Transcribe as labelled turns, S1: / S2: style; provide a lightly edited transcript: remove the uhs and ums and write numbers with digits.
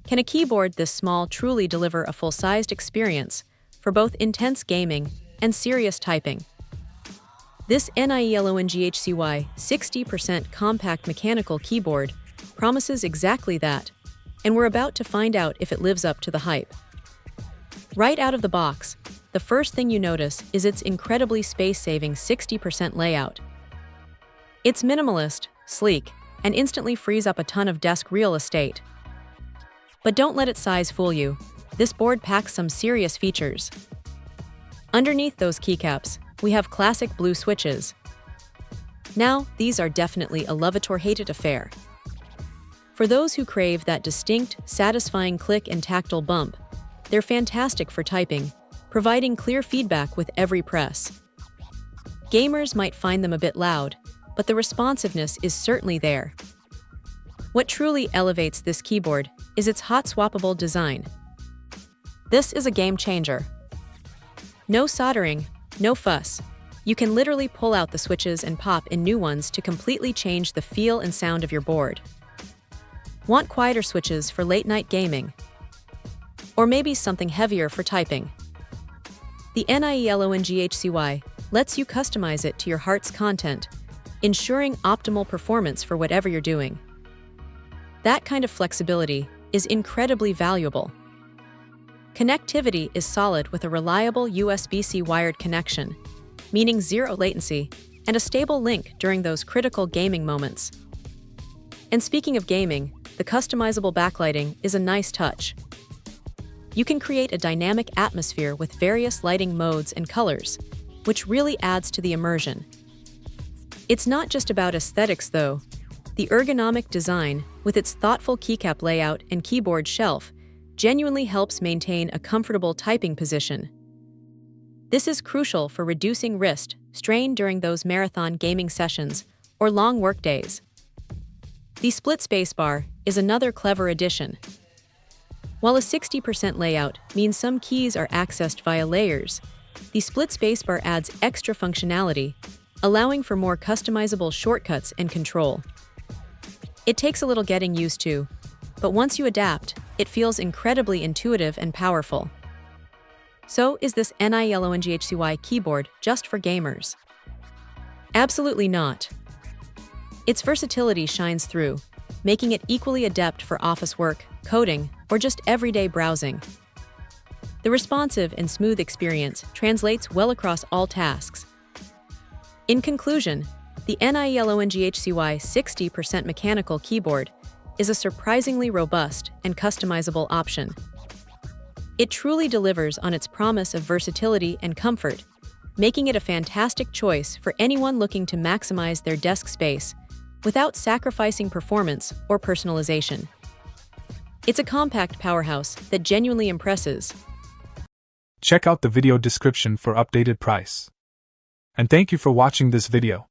S1: Can a keyboard this small truly deliver a full-sized experience for both intense gaming and serious typing? This NIELONGHCY 60% compact mechanical keyboard promises exactly that, and we're about to find out if it lives up to the hype. Right out of the box, the first thing you notice is its incredibly space-saving 60% layout. It's minimalist, sleek, and instantly frees up a ton of desk real estate. But don't let its size fool you. This board packs some serious features. Underneath those keycaps, we have classic blue switches. Now, these are definitely a love it or hate it affair. For those who crave that distinct, satisfying click and tactile bump, they're fantastic for typing, providing clear feedback with every press. Gamers might find them a bit loud, but the responsiveness is certainly there. What truly elevates this keyboard is its hot-swappable design. This is a game changer. No soldering, no fuss. You can literally pull out the switches and pop in new ones to completely change the feel and sound of your board. Want quieter switches for late-night gaming? Or maybe something heavier for typing? The NIELONGHCY lets you customize it to your heart's content, ensuring optimal performance for whatever you're doing. That kind of flexibility is incredibly valuable. Connectivity is solid with a reliable USB-C wired connection, meaning zero latency and a stable link during those critical gaming moments. And speaking of gaming, the customizable backlighting is a nice touch. You can create a dynamic atmosphere with various lighting modes and colors, which really adds to the immersion. It's not just about aesthetics, though. The ergonomic design, with its thoughtful keycap layout and keyboard shelf, genuinely helps maintain a comfortable typing position. This is crucial for reducing wrist strain during those marathon gaming sessions or long workdays. The split spacebar is another clever addition. While a 60% layout means some keys are accessed via layers, the split spacebar adds extra functionality, allowing for more customizable shortcuts and control. It takes a little getting used to, but once you adapt, it feels incredibly intuitive and powerful. So, is this NIELONGHCY keyboard just for gamers? Absolutely not. Its versatility shines through, making it equally adept for office work, coding, or just everyday browsing. The responsive and smooth experience translates well across all tasks. In conclusion, the NIELONGHCY 60% mechanical keyboard is a surprisingly robust and customizable option. It truly delivers on its promise of versatility and comfort, making it a fantastic choice for anyone looking to maximize their desk space without sacrificing performance or personalization. It's a compact powerhouse that genuinely impresses.
S2: Check out the video description for updated price. And thank you for watching this video.